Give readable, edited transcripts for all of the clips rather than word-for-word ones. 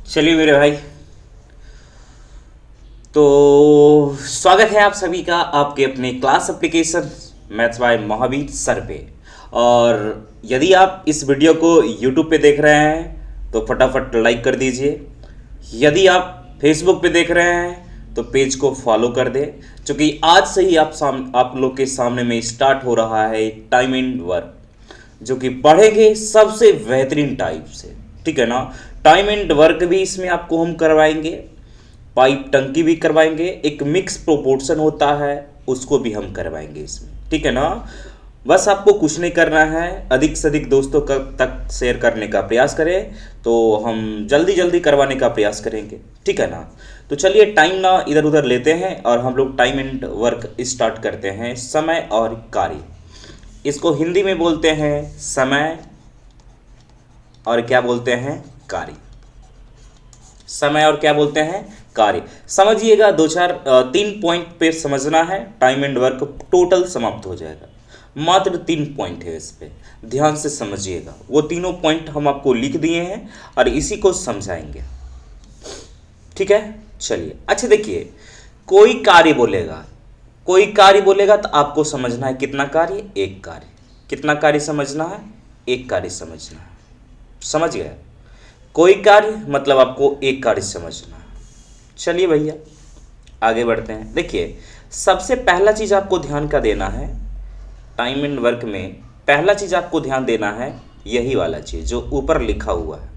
चलिए मेरे भाई, तो स्वागत है आप सभी का आपके अपने class application maths by Mahavir sir पे। और यदि आप इस वीडियो को यूट्यूब पे देख रहे हैं तो फटाफट लाइक कर दीजिए। यदि आप फेसबुक पे देख रहे हैं तो पेज को फॉलो कर दें, क्योंकि आज से ही आप लोग के सामने में स्टार्ट हो रहा है टाइम एंड वर्क, जो कि पढ़ेंगे सबसे बेहतरीन टाइप से। ठीक है ना। टाइम एंड वर्क भी इसमें आपको हम करवाएंगे, पाइप टंकी भी करवाएंगे, एक मिक्स प्रोपोर्शन होता है उसको भी हम करवाएंगे इसमें। ठीक है ना। बस आपको कुछ नहीं करना है, अधिक से अधिक दोस्तों तक शेयर करने का प्रयास करें तो हम जल्दी जल्दी करवाने का प्रयास करेंगे। ठीक है ना। तो चलिए टाइम ना इधर उधर लेते हैं और हम लोग टाइम एंड वर्क स्टार्ट करते हैं। समय और कार्य, इसको हिंदी में बोलते हैं समय और क्या बोलते हैं, कार्य। समय और क्या बोलते हैं, कार्य। समझिएगा, दो चार तीन पॉइंट पे समझना है, टाइम एंड वर्क टोटल समाप्त हो जाएगा। मात्र 3 पॉइंट है, इस पे ध्यान से समझिएगा। वो तीनों पॉइंट हम आपको लिख दिए हैं और इसी को समझाएंगे। ठीक है। चलिए, अच्छा देखिए, कोई कार्य बोलेगा तो आपको समझना है कितना कार्य, एक कार्य। कितना कार्य समझना है, एक कार्य समझना है। समझ गए। कोई कार्य मतलब आपको एक कार्य समझना है। चलिए भैया आगे बढ़ते हैं। देखिए, सबसे पहला चीज आपको ध्यान का देना है टाइम एंड वर्क में। पहला चीज आपको ध्यान देना है यही वाला चीज जो ऊपर लिखा हुआ है।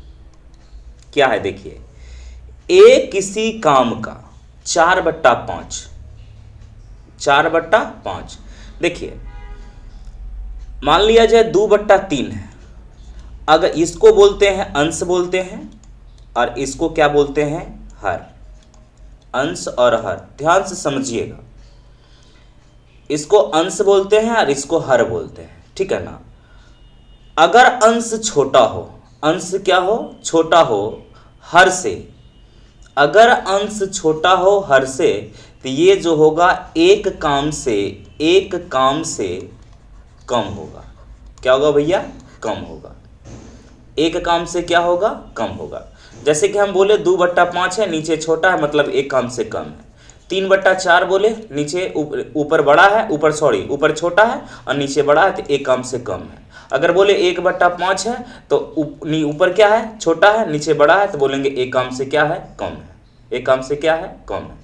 क्या है, देखिए, ए किसी काम का 4/5। 4/5। देखिए, मान लिया जाए 2/3 है। अगर इसको बोलते हैं अंश बोलते हैं और इसको क्या बोलते हैं, हर। अंश और हर, ध्यान से समझिएगा। इसको अंश बोलते हैं और इसको हर बोलते हैं। ठीक है ना। अगर अंश छोटा हो, अंश क्या हो, छोटा हो हर से। अगर अंश छोटा हो हर से तो ये जो होगा एक काम से कम होगा। क्या होगा भैया, कम होगा। एक काम से क्या होगा, कम होगा। जैसे कि हम बोले 2/5 है, नीचे छोटा है मतलब एक काम से कम है। 3/4 बोले, नीचे ऊपर बड़ा है, ऊपर छोटा है और नीचे बड़ा है तो एक काम से कम है। अगर बोले 1/5 है तो ऊपर क्या है, छोटा है, नीचे बड़ा है तो बोलेंगे एक काम से क्या है, कम है। एक काम से क्या है, कम है।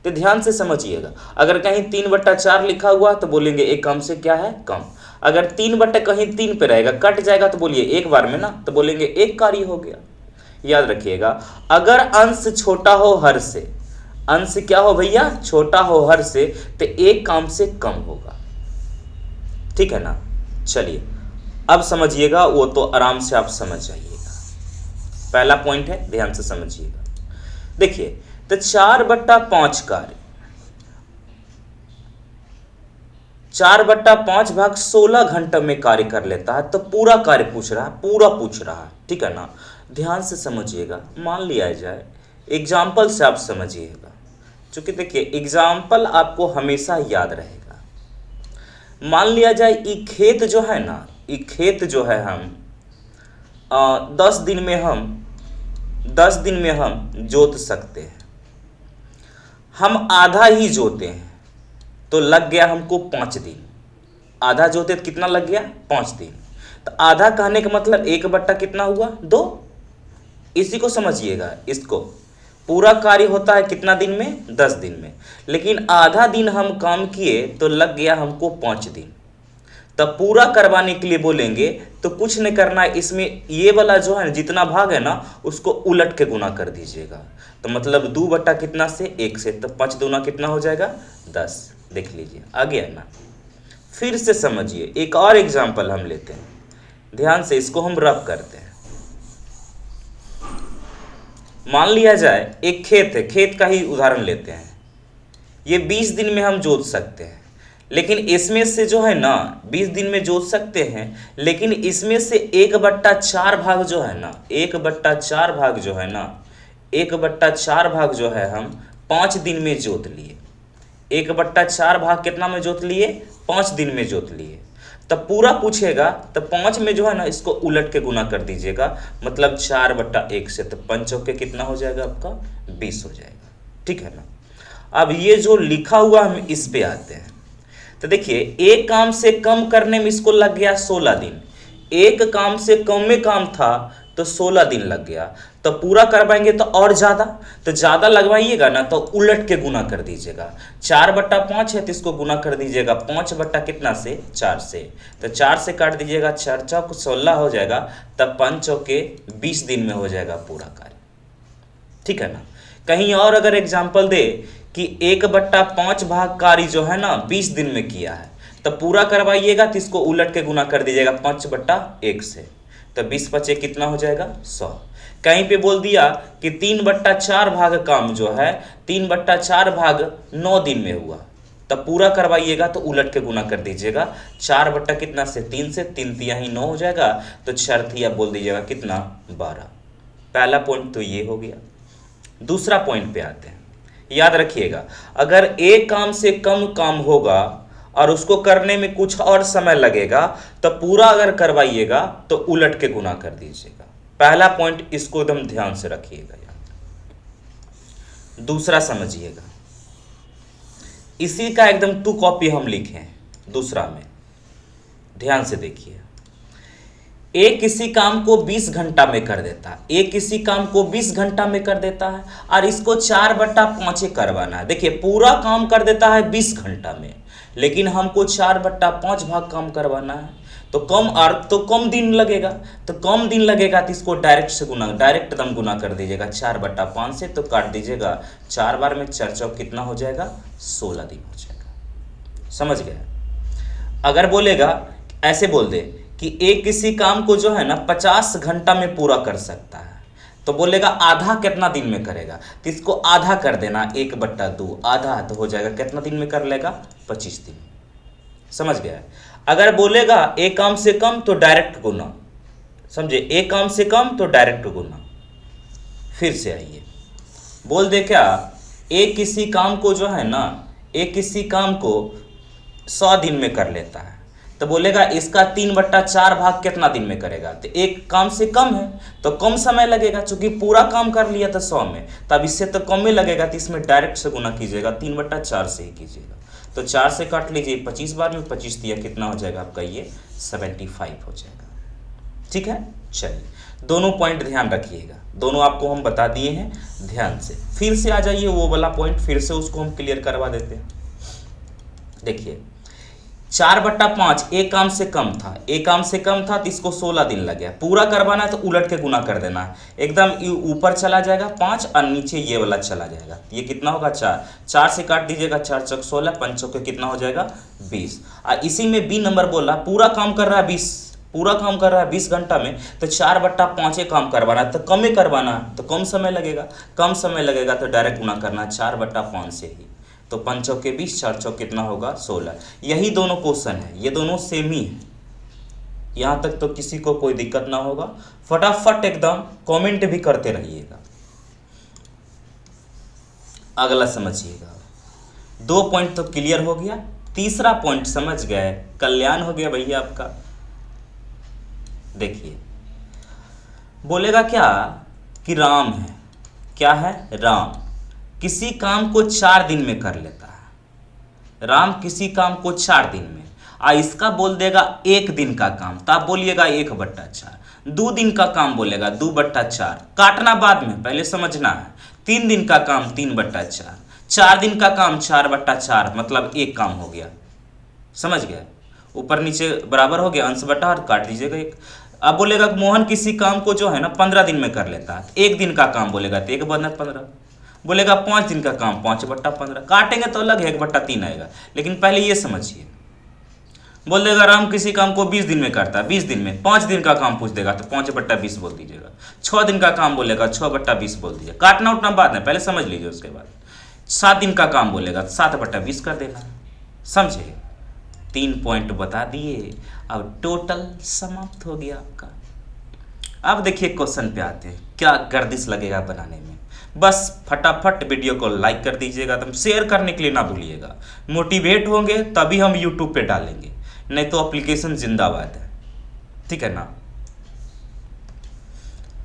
तो ध्यान से समझिएगा। अगर कहीं 3/4 लिखा हुआ तो बोलेंगे एक काम से क्या है, कम। अगर 3/3 पे रहेगा, कट जाएगा तो बोलिए एक बार में ना, तो बोलेंगे एक कार्य हो गया। याद रखिएगा, अगर अंश छोटा हो हर से, अंश क्या हो भैया, छोटा हो हर से, तो एक काम से कम होगा। ठीक है ना। चलिए अब समझिएगा, वो तो आराम से आप समझ जाइएगा। पहला पॉइंट है, ध्यान से समझिएगा। देखिए, तो 4/5 कार्य, 4/5 भाग 16 घंटे में कार्य कर लेता है। तो पूरा कार्य पूछ रहा है। ठीक है ना। ध्यान से समझिएगा। मान लिया जाए, एग्जाम्पल से आप समझिएगा, क्योंकि देखिए एग्जाम्पल आपको हमेशा याद रहेगा। मान लिया जाए ये खेत जो है ना, ये खेत जो है हम 10 दिन में हम जोत सकते हैं। हम आधा ही जोते हैं तो लग गया हमको 5 दिन। आधा जोते तो कितना लग गया, 5 दिन। तो आधा कहने का मतलब 1 कितना हुआ, 2। इसी को समझिएगा। इसको पूरा कार्य होता है कितना दिन में, 10 दिन में, लेकिन आधा दिन हम काम किए तो लग गया हमको 5 दिन। तब पूरा करवाने के लिए बोलेंगे तो कुछ नहीं करना है, इसमें ये वाला जो है जितना भाग है ना उसको उलट के गुना कर दीजिएगा। तो मतलब 2 कितना से, 1 से, तो 5 दूना कितना हो जाएगा, 10। देख लीजिए आ गया ना। फिर से समझिए, एक और एग्जाम्पल हम लेते हैं, ध्यान से इसको हम रब करते हैं। मान लिया जाए एक खेत है, खेत का ही उदाहरण लेते हैं। ये 20 दिन में हम जोत सकते हैं, लेकिन इसमें से जो है ना 20 दिन में जोत सकते हैं, लेकिन इसमें से 1/4 भाग जो है ना, 1/4 भाग जो है ना, 1/4 भाग जो है हम 5 दिन में जोत लिए। 1/4 भाग कितना में जोत लिए, 5 दिन में जोत लिए। तब पूरा पूछेगा तो 5 में जो है ना इसको उलट के गुना कर दीजिएगा, मतलब 4/1 से, तो 5 चौके कितना हो जाएगा आपका 20 हो जाएगा। ठीक है ना। अब ये जो लिखा हुआ हम इस पे आते हैं, तो देखिए एक काम से कम करने में इसको लग गया 16 दिन, एक काम से कम में काम था तो 16 दिन लग गया, तो पूरा करवाएंगे तो और ज़्यादा, तो ज़्यादा लगवाइएगा ना तो उलट के गुना कर दीजिएगा। 4/5 है तो इसको गुना कर दीजिएगा 5 बट्टा कितना से 4 से, तो 4 से काट दीजिएगा, 4 चौक 16 हो जाएगा, तब 5 चौके 20 दिन में हो जाएगा पूरा कार्य। ठीक है ना। कहीं और अगर एग्जाम्पल दे कि 1/5 भाग कार्य जो है ना 20 दिन में किया है, तो पूरा करवाइएगा तो इसको उलट के गुना कर दीजिएगा 5/1 से, तो 20 बचे कितना हो जाएगा 100। कहीं पे बोल दिया कि 3/4 भाग काम जो है 3/4 भाग 9 दिन में हुआ, तब पूरा करवाइएगा तो उलट के गुना कर दीजिएगा 4 बट्टा कितना से 3 से, 3 तिया ही 9 हो जाएगा, तो 4 तिया बोल दीजिएगा कितना 12। पहला पॉइंट तो ये हो गया। दूसरा पॉइंट पे आते हैं। याद रखिएगा, अगर एक काम से कम काम होगा और उसको करने में कुछ और समय लगेगा, तो पूरा अगर करवाइएगा तो उलट के गुना कर दीजिएगा। पहला पॉइंट इसको एकदम ध्यान से रखिएगा। दूसरा समझिएगा, इसी का एकदम 2 कॉपी हम लिखे हैं दूसरा में, ध्यान से देखिए। एक किसी काम को 20 घंटा में कर देता है, एक किसी काम को 20 घंटा में कर देता है और इसको 4/5 करवाना है। देखिए पूरा काम कर देता है 20 घंटा में, लेकिन हमको 4/5 भाग काम करवाना है, तो कम दिन लगेगा, तो कम दिन लगेगा तो इसको डायरेक्ट दम गुना कर दीजिएगा 4/5 से, तो काट दीजिएगा 4 बार में 4 चौक कितना हो जाएगा 16 दिन हो जाएगा। समझ गए। अगर बोलेगा ऐसे बोल दे कि एक किसी काम को जो है ना 50 घंटा में पूरा कर सकता है, तो बोलेगा आधा कितना दिन में करेगा, तो इसको आधा कर देना 1/2, आधा तो हो जाएगा कितना दिन में कर लेगा 25 दिन। समझ गया। अगर बोलेगा एक काम से कम तो डायरेक्ट गुना, समझे, एक काम से कम तो डायरेक्ट गुना। फिर से आइए, बोल दे क्या, एक किसी काम को जो है ना, एक किसी काम को 100 दिन में कर लेता है, तो बोलेगा इसका 3/4 भाग कितना दिन में करेगा, तो एक काम से कम है तो कम समय लगेगा, चूंकि पूरा काम कर लिया था 100 में, तब इससे तो कम ही लगेगा, तो इसमें डायरेक्ट से गुना कीजिएगा, 3/4 से ही कीजिएगा, तो 4 से काट लीजिए 25 बार में, 25 दिया कितना हो जाएगा आपका ये 75 हो जाएगा। ठीक है। चलिए दोनों पॉइंट ध्यान रखिएगा, दोनों आपको हम बता दिए हैं ध्यान से। फिर से आ जाइए वो वाला पॉइंट, फिर से उसको हम क्लियर करवा देते हैं। देखिए 4/5 एक काम से कम था, एक काम से कम था तो इसको 16 दिन लग गया, पूरा करवाना है तो उलट के गुना कर देना है, एकदम ऊपर चला जाएगा 5 और नीचे ये वाला चला जाएगा, ये कितना होगा 4, 4 से काट दीजिएगा 4 चौक 16, 5 चौके कितना हो जाएगा 20। और इसी में बी नंबर बोला पूरा काम कर रहा है 20, पूरा काम कर रहा है 20 घंटा में, तो 4/5 काम करवाना है, तो कम ही करवाना है, तो कम समय लगेगा, कम समय लगेगा तो डायरेक्ट गुना करना है 4/5 से ही, तो 5 चौके 20, 4 चौक कितना होगा 16। यही दोनों क्वेश्चन है, ये दोनों सेम ही है, यहाँ तक तो किसी को कोई दिक्कत ना होगा। फटाफट एकदम कमेंट भी करते रहिएगा। अगला समझिएगा, 2 पॉइंट तो क्लियर हो गया, तीसरा पॉइंट समझ गए, कल्याण हो गया भैया आपका। देखिए बोलेगा क्या कि राम है, क्या है, राम किसी काम को 4 दिन में कर लेता है, राम किसी काम को 4 दिन में, इसका बोल देगा 1 दिन का काम, तो आप बोलिएगा 1/4, 2 दिन का काम बोलेगा 2/4, काटना बाद में, पहले समझना है, 3 दिन का काम 3/4, 4 दिन का काम 4/4, मतलब 1 काम हो गया। समझ गया, ऊपर नीचे बराबर हो गया, अंश बटा और काट दीजिएगा 1। अब बोलेगा मोहन किसी काम को जो है ना 15 दिन में कर लेता है, 1 दिन का काम बोलेगा तो 1/15, बोलेगा 5 दिन का काम 5/15, काटेंगे तो अलग है 1/3 आएगा, लेकिन पहले ये समझिए। बोल देगा राम किसी काम को 20 दिन में करता है, 20 दिन में 5 दिन का काम पूछ देगा तो 5/20 बोल दीजिएगा, 6 दिन का काम बोलेगा 6/20 बोल दीजिए, काटना उठना बाद में, पहले समझ लीजिए। उसके बाद 7 दिन का काम बोलेगा तो 7/20 कर देना, समझे। 3 पॉइंट बता दिए, अब टोटल समाप्त हो गया आपका। अब देखिए क्वेश्चन पे आते हैं, क्या गर्दिश लगेगा बनाने में। बस फटाफट वीडियो को लाइक कर दीजिएगा, तुम शेयर करने के लिए ना भूलिएगा, मोटिवेट होंगे तभी हम यूट्यूब पे डालेंगे, नहीं तो एप्लीकेशन जिंदाबाद है। ठीक है ना।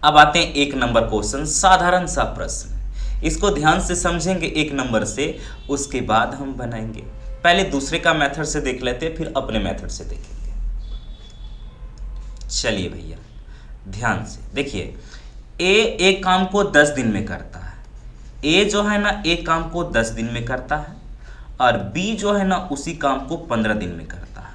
अब आते हैं 1 नंबर क्वेश्चन, साधारण सा प्रश्न। इसको ध्यान से समझेंगे 1 नंबर से, उसके बाद हम बनाएंगे। पहले दूसरे का मेथड से देख लेते हैं, फिर अपने मेथड से देखेंगे। चलिए भैया ध्यान से देखिए, ए एक काम को 10 दिन में करता है। ए जो है ना एक काम को 10 दिन में करता है, और बी जो है ना उसी काम को 15 दिन में करता है।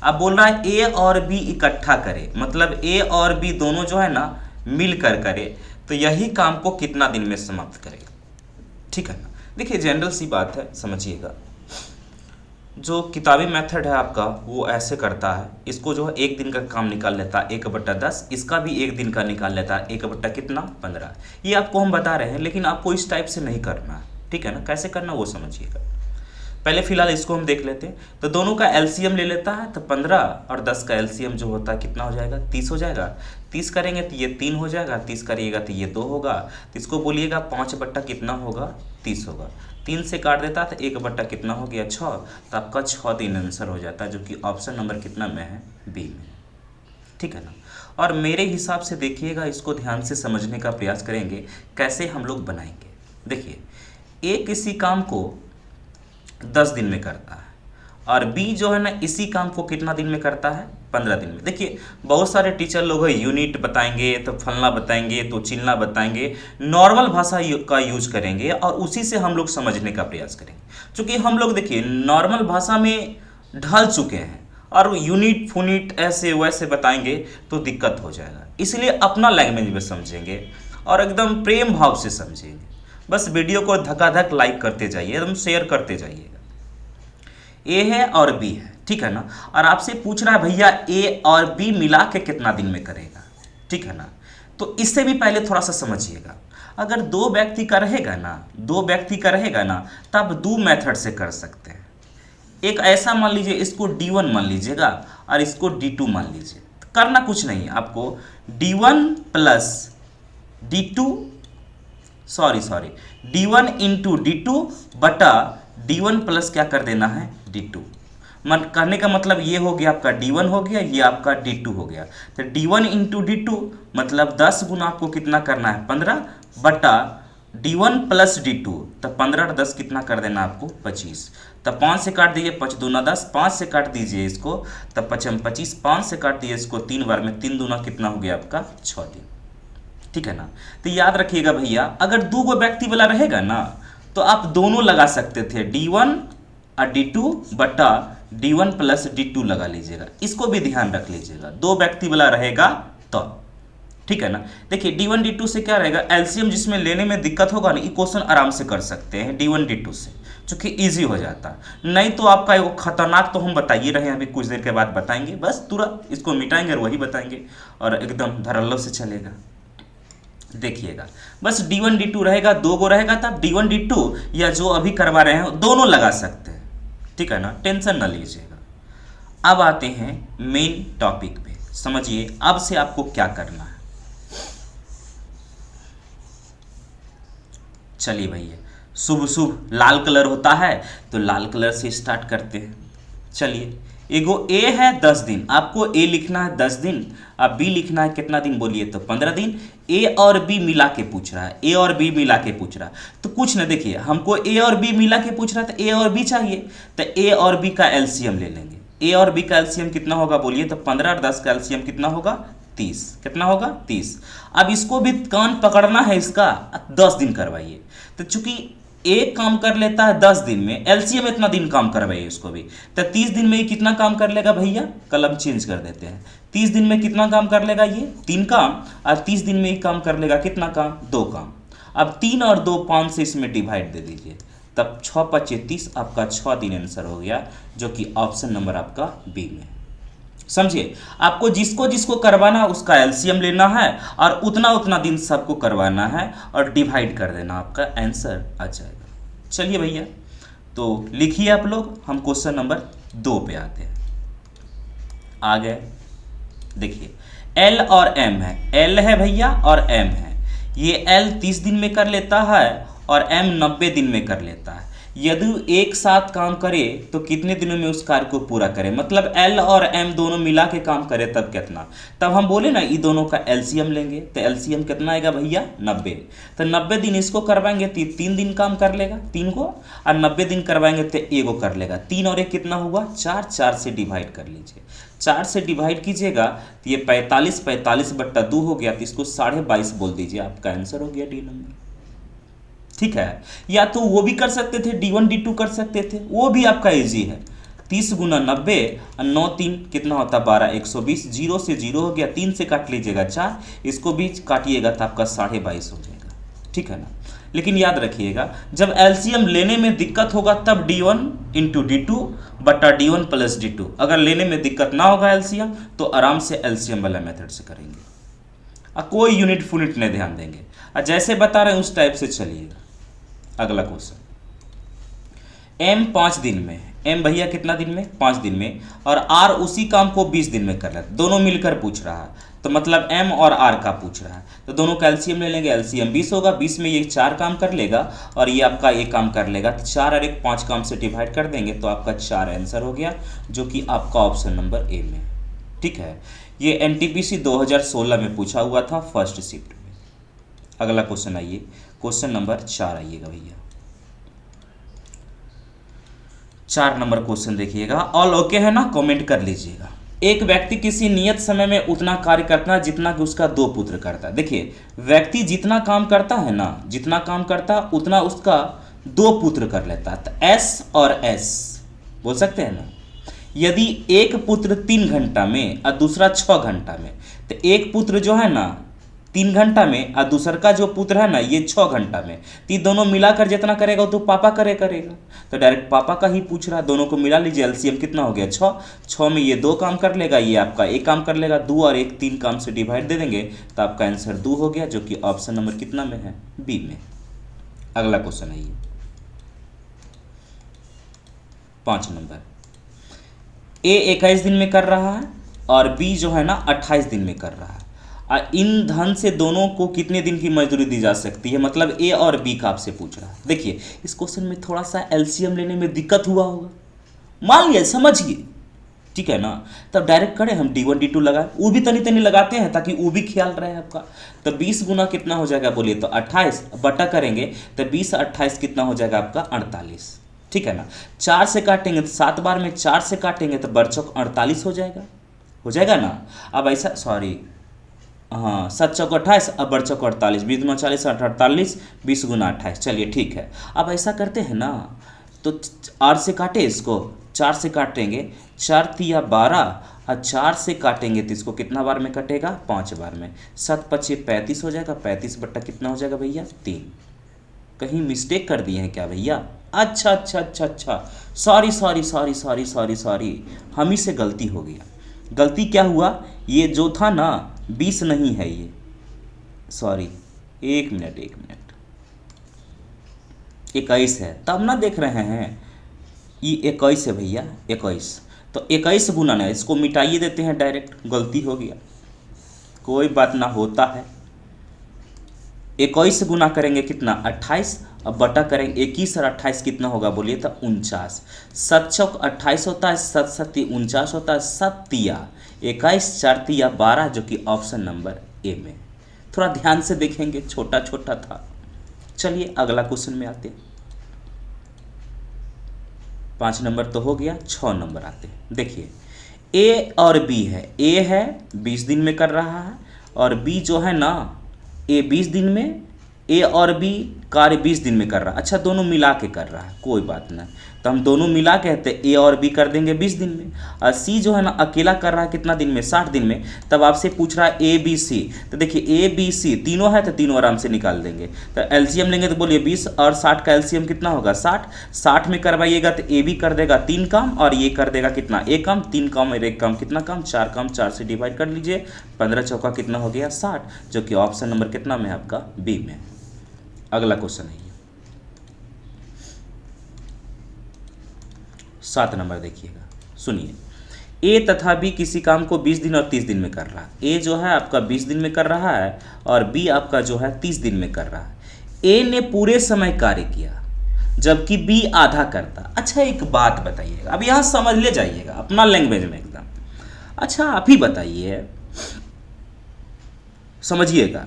अब बोल रहा है ए और बी इकट्ठा करे, मतलब ए और बी दोनों जो है ना मिलकर करे, तो यही काम को कितना दिन में समाप्त करेगा। ठीक है ना। देखिए जनरल सी बात है, समझिएगा। जो किताबी मेथड है आपका वो ऐसे करता है, इसको जो है 1 दिन का काम निकाल लेता है 1/10, इसका भी 1 दिन का निकाल लेता है 1/15। ये आपको हम बता रहे हैं, लेकिन आपको इस टाइप से नहीं करना है। ठीक है ना। कैसे करना वो समझिएगा। पहले फिलहाल इसको हम देख लेते हैं। तो दोनों का एलसीएम ले लेता है, तो 15 और 10 का एलसीएम जो होता है कितना हो जाएगा, 30 हो जाएगा। 30 करेंगे तो ये 3 हो जाएगा, 30 करिएगा तो ये 2 होगा। तो इसको बोलिएगा 5 कितना होगा, 30 होगा। 3 से काट देता है तो 1 कितना हो गया, 6। तो आपका 6 दिन आंसर हो जाता है, जो कि ऑप्शन नंबर कितना में है, बी में। ठीक है ना। और मेरे हिसाब से देखिएगा, इसको ध्यान से समझने का प्रयास करेंगे कैसे हम लोग बनाएंगे। देखिए ए किसी काम को 10 दिन में करता है, और बी जो है ना इसी काम को कितना दिन में करता है, 15 दिन में। देखिए बहुत सारे टीचर लोग हैं यूनिट बताएंगे, तो फलना बताएंगे, तो चिलना बताएंगे, नॉर्मल भाषा का यूज करेंगे और उसी से हम लोग समझने का प्रयास करेंगे। क्योंकि हम लोग देखिए नॉर्मल भाषा में ढल चुके हैं, और यूनिट फूनिट ऐसे वैसे बताएंगे तो दिक्कत हो जाएगा। इसलिए अपना लैंग्वेज में समझेंगे और एकदम प्रेम भाव से समझेंगे। बस वीडियो को धकाधक लाइक करते जाइए, एकदम शेयर करते जाइएगा। ए है और बी है, ठीक है ना। और आपसे पूछ रहा है भैया ए और बी मिला के कितना दिन में करेगा। ठीक है ना। तो इससे भी पहले थोड़ा सा समझिएगा। अगर 2 व्यक्ति का रहेगा ना, तब 2 मेथड से कर सकते हैं। एक ऐसा मान लीजिए, इसको D1 मान लीजिएगा और इसको D2 मान लीजिए। करना कुछ नहीं है आपको, D1 plus D2 D1 into D2 बटा D1 प्लस क्या कर देना है, D2। करने का मतलब ये हो गया आपका D1 हो गया, ये आपका D2 हो गया। तो D1 इंटू D2 मतलब 10 गुना आपको कितना करना है, 15 बटा D1 प्लस D2। तो 15 और 10 कितना कर देना आपको, 25। तो 5 से काट दीजिए, 5 दूना 10, 5 से काट दीजिए इसको, तब 5 25, 5 से काट दीजिए इसको 3 बार में, 3 दूना कितना हो गया आपका, 6 दिन। ठीक है ना। तो याद रखिएगा भैया, अगर 2 व्यक्ति वाला रहेगा ना तो आप दोनों लगा सकते थे, D1 और D2 बटा D1 प्लस D2 लगा लीजिएगा। इसको भी ध्यान रख लीजिएगा, 2 व्यक्ति वाला रहेगा तो। ठीक है ना। देखिए D1 D2 से क्या रहेगा, एलसीएम जिसमें लेने में दिक्कत होगा ना, ये क्वेश्चन आराम से कर सकते हैं D1 D2 से, चूंकि इजी हो जाता। नहीं तो आपका वो खतरनाक तो हम बताइए रहे हैं, अभी कुछ देर के बाद बताएंगे, बस तुरंत इसको मिटाएंगे और वही बताएंगे, और एकदम धड़ल्लो से चलेगा। देखिएगा बस D1 D2 रहेगा, 2 गो रहेगा, तब D1 D2 या जो अभी करवा रहे हैं दोनों लगा सकते हैं। ठीक है ना, टेंशन ना लीजिएगा। अब आते हैं मेन टॉपिक पे, समझिए अब से आपको क्या करना है। चलिए भैया, शुभ शुभ लाल कलर होता है तो लाल कलर से स्टार्ट करते हैं। चलिए एगो ए है 10 दिन, आपको ए लिखना है 10 दिन, अब बी लिखना है कितना दिन बोलिए, तो 15 दिन। ए और बी मिला के पूछ रहा है, ए और बी मिला के पूछ रहा है, तो कुछ ना, देखिए हमको ए और बी मिला के पूछ रहा है तो ए और बी चाहिए, तो ए और बी का एलसीएम ले लेंगे। ए और बी का एलसीएम कितना होगा बोलिए, तो 15 और 10 का एलसीएम कितना होगा, 30। कितना होगा, 30। अब इसको भी कान पकड़ना है इसका, 10 दिन करवाइए। तो चूंकि एक काम कर लेता है 10 दिन में, एलसीएम इतना दिन काम करवाइए उसको भी, तो 30 दिन में ये कितना काम कर लेगा भैया, कलम चेंज कर देते हैं। 30 दिन में कितना काम कर लेगा ये, 3 काम, और 30 दिन में ये काम कर लेगा कितना काम, 2 काम। अब 3 और 2 5 से इसमें डिवाइड दे दीजिए, तब 6 5 30, आपका 6 दिन आंसर हो गया, जो कि ऑप्शन नंबर आपका बी में। समझिए, आपको जिसको जिसको करवाना उसका एलसीएम लेना है और उतना उतना दिन सबको करवाना है और डिवाइड कर देना, आपका आंसर आ जाएगा। चलिए भैया, तो लिखिए आप लोग, हम क्वेश्चन नंबर 2 पे आते हैं। आ गए, देखिए एल और एम है, एल है भैया और एम है। ये एल 30 दिन में कर लेता है और एम 90 दिन में कर लेता है। यदि एक साथ काम करे तो कितने दिनों में उस कार्य को पूरा करे, मतलब एल और एम दोनों मिला के काम करे तब कितना। तब हम बोले ना ये दोनों का एलसीएम लेंगे, तो एलसीएम कितना आएगा भैया 90। तो 90 दिन इसको करवाएंगे तो 3 दिन काम कर लेगा 3 को, और 90 दिन करवाएंगे तो 1 कर लेगा। 3 और 1 कितना हुआ 4, 4 से डिवाइड कर लीजिए, 4 से डिवाइड कीजिएगा तो ये 45, 45/2 हो गया, तो इसको 22.5 बोल दीजिए, आपका आंसर हो गया डी नंबर। ठीक है, या तो वो भी कर सकते थे, D1 D2 कर सकते थे, वो भी आपका इजी है। 30 गुना 90 और 9 3 कितना होता है 12, 120, 0 से 0 हो गया, 3 से काट लीजिएगा 4, इसको भी काटिएगा तो आपका 22.5 हो जाएगा। ठीक है ना, लेकिन याद रखिएगा जब एलसीएम लेने में दिक्कत होगा तब D1 × D2 बटा D1 + D2। अगर लेने में दिक्कत ना होगा एलसीएम तो आराम से एलसीएम वाला मेथड से करेंगे, और कोई यूनिट फुनिट नहीं ध्यान देंगे, और जैसे बता रहे हैं उस टाइप से चलिएगा। अगला क्वेश्चन, एम 5 दिन में, एम भैया कितना दिन में 5 दिन में, और आर उसी काम को 20 दिन में कर रहा है, दोनों मिलकर पूछ रहा है, तो मतलब एम और आर का पूछ रहा है, तो दोनों का एलसीएम ले लेंगे। एलसीएम 20 होगा, 20 में ये 4 काम कर लेगा और ये आपका 1 काम कर लेगा, तो 4 और 1 5 काम से डिवाइड कर देंगे, तो आपका 4 आंसर हो गया, जो कि आपका ऑप्शन नंबर ए में। ठीक है, ये एनटीपीसी 2016 में पूछा हुआ था फर्स्ट शिफ्ट में। अगला क्वेश्चन आइए, क्वेश्चन नंबर 4 आइएगा भैया, 4 नंबर क्वेश्चन देखिएगा। ऑल ओके है ना, कमेंट कर लीजिएगा। एक व्यक्ति किसी नियत समय में उतना कार्य करता है जितना कि उसका 2 पुत्र करता है। देखिए, व्यक्ति जितना काम करता है ना, जितना काम करता है उतना उसका 2 पुत्र कर लेता है, तो एस और एस बोल सकते हैं ना। यदि एक पुत्र 3 घंटा में और दूसरा 6 घंटा में, तो एक पुत्र जो है ना 3 घंटा में और दूसर का जो पुत्र है ना ये 6 घंटा में, तो ये दोनों मिलाकर जितना करेगा वो तो पापा करेगा, तो डायरेक्ट पापा का ही पूछ रहा है। दोनों को मिला लीजिए, एलसीएम कितना हो गया 6, 6 में ये 2 काम कर लेगा, ये आपका 1 काम कर लेगा, 2 और 1 3 काम से डिवाइड दे देंगे, तो आपका आंसर 2 हो गया, जो कि ऑप्शन नंबर कितना में है, बी में। अगला क्वेश्चन है ये 5 नंबर, ए 21 दिन में कर रहा है और बी जो है ना 28 दिन में कर रहा है, और इन धन से दोनों को कितने दिन की मजदूरी दी जा सकती है, मतलब ए और बी का आपसे पूछ रहा है। देखिए, इस क्वेश्चन में थोड़ा सा एलसीएम लेने में दिक्कत हुआ होगा, मान लिया समझिए, ठीक है ना। तब डायरेक्ट करें हम D1 D2 लगाए, वो भी तनी लगाते हैं ताकि वो भी ख्याल रहे आपका। तो 20 गुना कितना हो जाएगा बोलिए, तो 28 बटा करेंगे तो 20 28 कितना हो जाएगा आपका 48। ठीक है ना, 4 से काटेंगे तो 7 बार में 4 से काटेंगे तो बरचौक 48 हो जाएगा ना। अब ऐसा सॉरी, हाँ 7 चौक 28, अब बरचौक 48, 20 गुना 40 48, 20 गुना 28। चलिए ठीक है, अब ऐसा करते हैं ना, तो 8 से काटे इसको, 4 से काटेंगे, 4 तिया 12 और 4 से काटेंगे तो इसको कितना बार में कटेगा 5 बार में, 7 5 35 हो जाएगा, 35 बट्टा कितना हो जाएगा भैया 3। कहीं मिस्टेक कर दिए हैं क्या भैया? अच्छा, सॉरी, हम ही से गलती हो गया। गलती क्या हुआ, ये जो था ना 20 नहीं है ये, सॉरी 1 मिनट 21 है, तब ना देख रहे हैं ये 21 है भैया 21, तो 21 गुना ना, इसको मिटाइए देते हैं डायरेक्ट, गलती हो गया कोई बात ना, होता है। 21 गुना करेंगे कितना 28, अब बटा करेंगे 21 और 28 कितना होगा बोलिए तो 49। 7 चौक 28 होता है, 7 7 49 होता है, 7 तिया 21, 4 तिया 12, जो कि ऑप्शन नंबर ए में। थोड़ा ध्यान से देखेंगे, छोटा था। चलिए अगला क्वेश्चन में आते हैं। 5 नंबर तो हो गया, 6 नंबर आते हैं। देखिए, ए और बी है, ए है 20 दिन में कर रहा है और बी जो है ना ए 20 दिन में, ए और बी कार्य 20 दिन में कर रहा है। अच्छा, दोनों मिला के कर रहा है, कोई बात नहीं, तो हम दोनों मिला के कहते ए और बी कर देंगे 20 दिन में, और सी जो है ना अकेला कर रहा है कितना दिन में 60 दिन में। तब आपसे पूछ रहा है ए बी सी, तो देखिए ए बी सी तीनों है तो तीनों आराम से निकाल देंगे। तो एलसीएम लेंगे तो बोलिए 20 और 60 का एलसीएम कितना होगा 60। 60 में करवाइएगा तो ए बी कर देगा 3 काम और ये कर देगा कितना 1 काम, 3 काम और 1 काम कितना काम 4 काम, 4 से डिवाइड कर लीजिए, 15 चौका कितना हो गया 60, जो कि ऑप्शन नंबर कितना में आपका बी में। अगला क्वेश्चन है 7 नंबर, देखिएगा सुनिए। ए तथा बी किसी काम को 20 दिन और 30 दिन में कर रहा है। ए जो है आपका 20 दिन में कर रहा है और बी आपका जो है 30 दिन में कर रहा है। ए ने पूरे समय कार्य किया, जबकि बी आधा करता। अच्छा एक बात बताइएगा, अब यहाँ समझ ले जाइएगा अपना लैंग्वेज में एकदम। अच्छा आप ही बताइए, समझिएगा,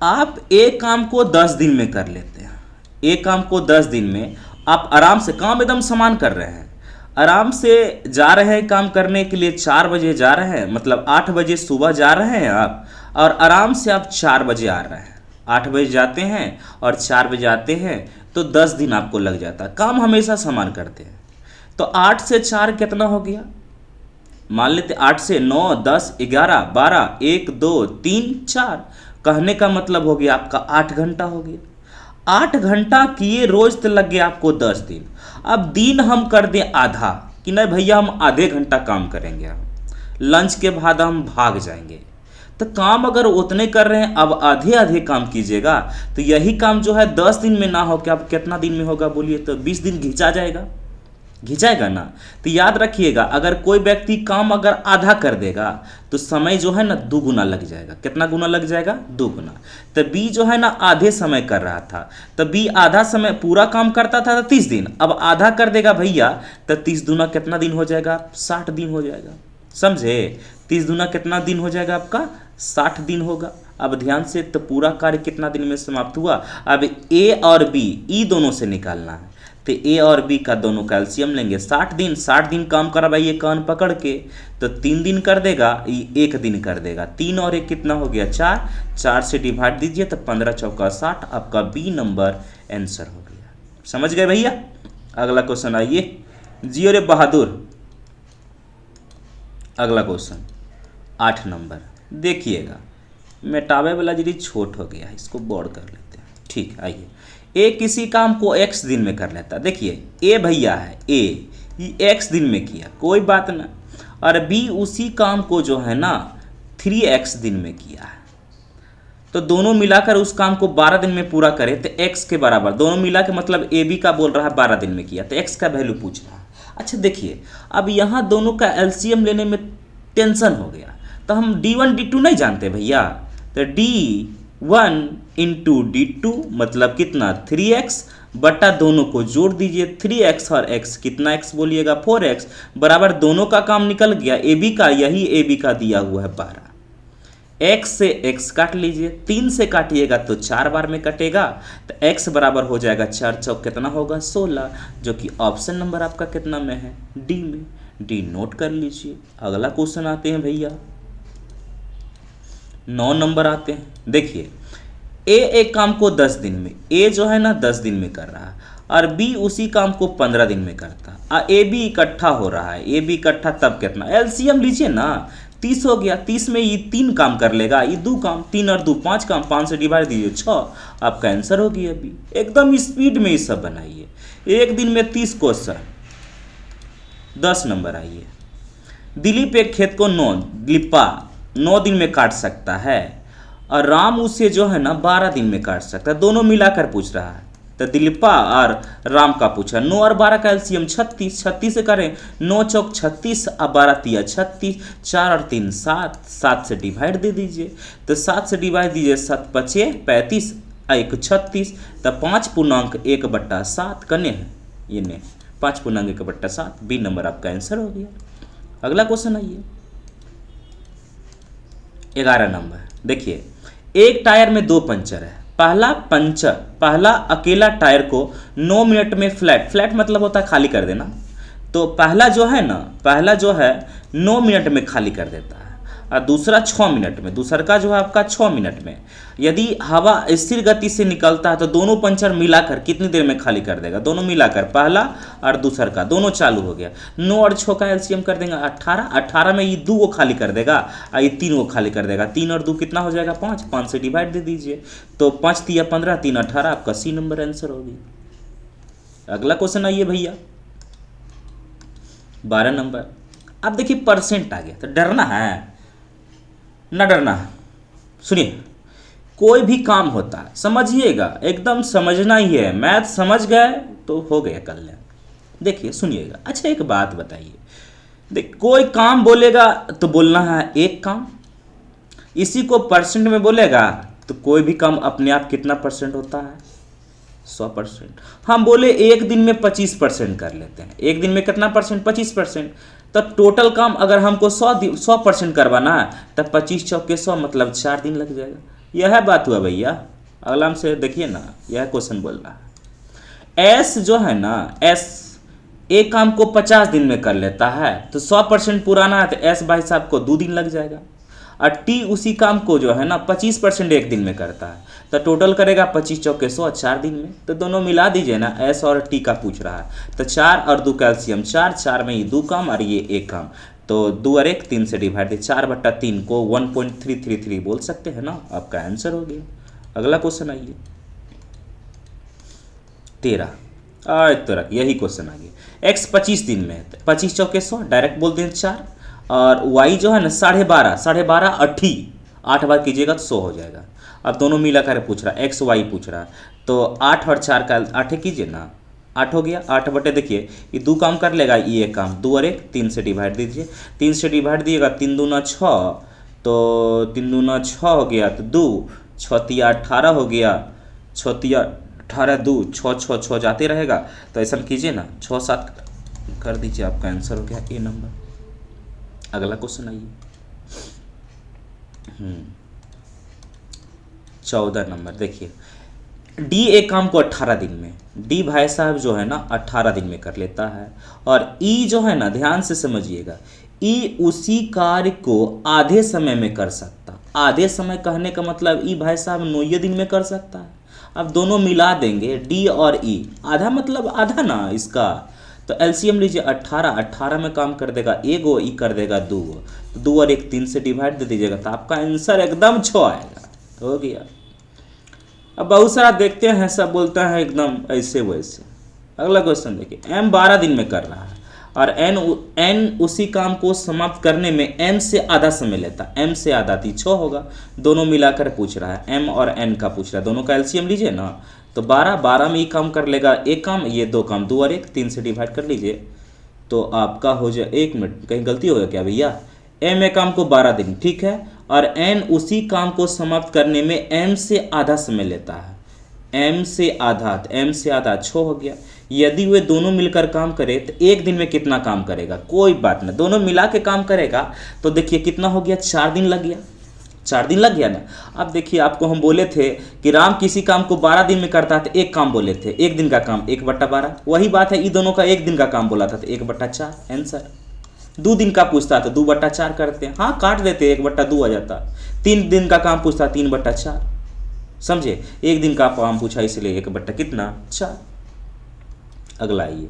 आप एक काम को 10 दिन में कर लेते हैं, एक काम को 10 दिन में आप आराम से काम एकदम समान कर रहे हैं, आराम से जा रहे हैं काम करने के लिए, 4 बजे जा रहे हैं, मतलब 8 बजे सुबह जा रहे हैं आप, और आराम से आप 4 बजे आ रहे हैं। 8 बजे जाते हैं और 4 बजे आते हैं, तो 10 दिन आपको लग जाता है। काम हमेशा समान करते हैं। तो 8 से 4 कितना हो गया, मान लेते 8 से 9, 10, 11, 12, 1, 2, 3, 4, कहने का मतलब हो गया आपका 8 घंटा हो गया। 8 घंटा किए, रोज तो लग गया आपको 10 दिन। अब दिन हम कर दें आधा, कि नहीं भैया हम आधे घंटा काम करेंगे, हम लंच के बाद हम भाग जाएंगे। तो काम अगर उतने कर रहे हैं, अब आधे आधे काम कीजिएगा, तो यही काम जो है 10 दिन में ना हो के अब कितना दिन में होगा बोलिए, तो 20 दिन घिंचा जाएगा, घिंचाएगा ना। तो याद रखिएगा, अगर कोई व्यक्ति काम अगर आधा कर देगा तो समय जो है ना 2 गुना लग जाएगा। कितना गुना लग जाएगा, 2 गुना। तो बी जो है ना आधे समय कर रहा था, तो बी आधा समय पूरा काम करता था तो 30 दिन, अब आधा कर देगा भैया, तो 30 दूना कितना दिन हो जाएगा, 60 दिन हो जाएगा। समझे, 30 दूना कितना दिन हो जाएगा आपका, 60 दिन होगा। अब ध्यान से, तो पूरा कार्य कितना दिन में समाप्त हुआ। अब ए और बी, ई दोनों से निकालना है, तो ए और बी का दोनों का एलसीएम लेंगे। 60 दिन, 60 दिन काम करवाइए कान पकड़ के, तो 3 दिन कर देगा, ये 1 दिन कर देगा। 3 और 1 कितना हो गया, 4, 4 से डिवाइड दीजिए तो 15 चौका 60, आपका बी नंबर आंसर हो गया। समझ गए भैया। अगला क्वेश्चन आइए, जियो रे बहादुर। अगला क्वेश्चन 8 नंबर, देखिएगा, मेटावे वाला जी छोट हो गया है, इसको बड़ कर लेते हैं। ठीक, आइए। ए किसी काम को x दिन में कर लेता, देखिए ए भैया है, ए ये x दिन में किया, कोई बात ना, और बी उसी काम को जो है ना 3x दिन में किया है। तो दोनों मिलाकर उस काम को 12 दिन में पूरा करे, तो x के बराबर, दोनों मिला के मतलब ए बी का बोल रहा है 12 दिन में किया, तो x का वैल्यू पूछ रहा है। अच्छा देखिए, अब यहाँ दोनों का एलसीएम लेने में टेंशन हो गया, तो हम d1 d2 नहीं जानते भैया, तो d1 इंटू d2 मतलब कितना, 3x, बटा दोनों को जोड़ दीजिए, 3x और x कितना x बोलिएगा, 4x, बराबर दोनों का काम निकल गया। ए बी का, यही ए बी का दिया हुआ है 12, x से x काट लीजिए, 3 से काटिएगा तो 4 बार में कटेगा, तो x बराबर हो जाएगा 4 चौक कितना होगा, 16, जो कि ऑप्शन नंबर आपका कितना में है, डी में। डी नोट कर लीजिए। अगला क्वेश्चन आते हैं भैया, 9 नंबर आते हैं। देखिए, ए एक काम को 10 दिन में, ए जो है ना 10 दिन में कर रहा है, और बी उसी काम को 15 दिन में करता है। ए बी इकट्ठा हो रहा है, ए बी इकट्ठा तब कितना, एलसीएम लीजिए ना, 30 हो गया। 30 में ये 3 काम कर लेगा, ये 2 काम, 3 और 2 5 काम, 5 से डिवाइड दीजिए 6, आपका आंसर हो गया बी। एकदम स्पीड में ये सब बनाइए, एक दिन में 30 क्वेश्चन। 10 नंबर आइए, दिलीप एक खेत को 9 दिन में काट सकता है, और राम उसे जो है ना 12 दिन में काट सकता है। दोनों मिलाकर पूछ रहा है, तो दिलीपा और राम का पूछा। 9 और 12 का एलसीएम 36, 36 से करें, 9 चौक 36, अब 12 तिया 36, 4 और 3 7, 7 से डिवाइड दे दीजिए, तो 7 से डिवाइड दीजिए, 7 5 35, 1 36, तो 5 पूर्णांक 1/7 कने हैं, ये ने 5 पूर्णांक 1/7, बी नंबर आपका आंसर हो गया। अगला क्वेश्चन आइए, 11 नंबर। देखिए, एक टायर में 2 पंचर है, पहला अकेला टायर को 9 मिनट में फ्लैट मतलब होता है खाली कर देना, तो पहला जो है 9 मिनट में खाली कर देता है, और दूसरा 6 मिनट में, दूसरा का जो है आपका 6 मिनट में। यदि हवा स्थिर गति से निकलता है तो दोनों पंचर मिलाकर कितनी देर में खाली कर देगा, दोनों मिलाकर, पहला और दूसरा का, दोनों चालू हो गया। 9 और 6 का एलसीएम कर देंगे 18, 18 में ये 2 को खाली कर देगा और ये 3 को खाली कर देगा। 3 और 2 कितना हो जाएगा, 5, 5 से डिवाइड दे दीजिए, तो 5 तिया 15, 3 18, आपका सी नंबर आंसर होगी। अगला क्वेश्चन आइए भैया, 12 नंबर। अब देखिए परसेंट आ गया, तो डरना है ना, डरना है। सुनिए, कोई भी काम होता है, समझिएगा, एकदम समझना ही है, मैथ समझ गए तो हो गया कल्याण। देखिए सुनिएगा, अच्छा एक बात बताइए, देख कोई काम बोलेगा तो बोलना है एक काम, इसी को परसेंट में बोलेगा तो कोई भी काम अपने आप कितना परसेंट होता है, 100%। हम बोले एक दिन में 25% कर लेते हैं। एक दिन में कितना परसेंट? 25%। तो टोटल काम अगर हमको 100% करवाना है तब 25 चौके 100 मतलब 4 दिन लग जाएगा। यह बात हुआ भैया। अगला से देखिए ना, यह क्वेश्चन बोल रहा है एस जो है ना, एस एक काम को 50 दिन में कर लेता है तो 100% पुराना है तो एस भाई साहब को 2 दिन लग जाएगा। और टी उसी काम को जो है ना 25% एक दिन में करता है तो टोटल करेगा 25 चौके 100 4 दिन में। तो दोनों मिला दीजिए ना, एस और टी का पूछ रहा है। तो 4 और 2 कैल्शियम 4, 4 में ये 2 काम और ये 1 काम, तो 2 और 1 3 से डिवाइड दिए, 4/3 को 1.333 बोल सकते हैं ना। आपका आंसर हो गया। अगला क्वेश्चन आइए 13। तो रख यही क्वेश्चन आ गया। एक्स 25 दिन में है, 25 चौके 100 डायरेक्ट बोल दें 4, और वाई जो है ना 12.5 80 8 बार कीजिएगा तो 100 हो जाएगा। अब दोनों मिला कर पूछ रहा है, एक्स वाई पूछ रहा है, तो 8 और 4 का 8 कीजिए ना, 8 हो गया। 8 बटे देखिए ये 2 काम कर लेगा, ये एक काम, 2 और 1 3 से डिवाइड दीजिए, 3 से डिवाइड दिएगा, 3 दूना 6, तो 3 दूना 6 हो गया, तो 2 6 तिया 18 हो गया, 6 तिया 18 2 6 6 6 जाते रहेगा। तो ऐसा कीजिए ना 6 7 कर दीजिए, आपका आंसर हो गया ए नंबर। अगला क्वेश्चन आइए 14 नंबर। देखिए डी एक काम को 18 दिन में, डी भाई साहब जो है ना 18 दिन में कर लेता है। और ई जो है ना, ध्यान से समझिएगा, ई उसी कार्य को आधे समय में कर सकता। आधे समय कहने का मतलब ई भाई साहब 9 दिन में कर सकता है। अब दोनों मिला देंगे डी और ई, आधा मतलब आधा ना इसका, तो एलसीएम लीजिए 18 में काम कर देगा एगो, ई कर देगा 2, तो 2 और 1 3 से डिवाइड दे दीजिएगा तो आपका आंसर एकदम 6 आएगा। हो गया। अब बहुत सारा देखते हैं सब बोलते हैं एकदम ऐसे वैसे। अगला क्वेश्चन देखिए, एम 12 दिन में कर रहा है और एन उसी काम को समाप्त करने में एम से आधा समय लेता। एम से आधा 6 होगा। दोनों मिलाकर पूछ रहा है, एम और एन का पूछ रहा है, दोनों का एलसीएम लीजिए ना, तो 12 में ये काम कर लेगा एक काम, ये 2 काम, 2 और 1 3 से डिवाइड कर लीजिए तो आपका हो जाए। 1 मिनट, कहीं गलती हो गया क्या भैया? एम ए काम को 12 दिन, ठीक है, और एन उसी काम को समाप्त करने में एम से आधा समय लेता है। एम से आधा, तो एम से आधा 6 हो गया। यदि वे दोनों मिलकर काम करे तो एक दिन में कितना काम करेगा? कोई बात नहीं, दोनों मिला के काम करेगा तो देखिए कितना हो गया, 4 दिन लग गया। 4 दिन लग गया ना। अब देखिए आपको हम बोले थे कि राम किसी काम को 12 दिन में करता है तो एक काम बोले थे, एक दिन का काम 1/12। वही बात है, ये दोनों का एक दिन का काम बोला था तो 1/4 आंसर। 2 दिन का पूछता तो 2/4 करते हैं, हाँ काट देते 1/2 आ जाता। 3 दिन का काम पूछता 3/4, समझे? एक दिन का काम पूछा इसलिए 1/4। अगला आइए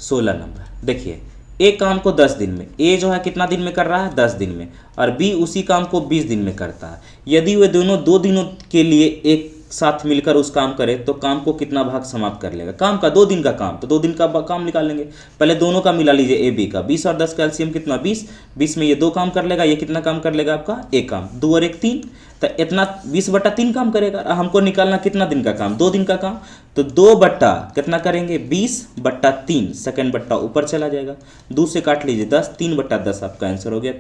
16 नंबर। देखिए एक काम को 10 दिन में, ए जो है कितना दिन में कर रहा है? 10 दिन में, और बी उसी काम को 20 दिन में करता है। यदि वे दोनों 2 दिनों के लिए एक साथ मिलकर उस काम करे तो काम को कितना भाग समाप्त कर लेगा? काम का 2 दिन का काम, तो 2 दिन का काम निकाल लेंगे। पहले दोनों का मिला लीजिए, ए बी का 20 और 10 का एलसीएम कितना? 20। 20 में ये 2 काम कर लेगा, ये कितना काम कर लेगा आपका? एक काम। 2 और 1 3, तो इतना 20/3 काम करेगा। हमको निकालना कितना दिन का काम? 2 दिन का काम, तो 2 बट्टा कितना करेंगे? 20/3, सेकेंड बट्टा ऊपर चला जाएगा, 2 से काट लीजिए 10, 3/10 आपका आंसर हो गया।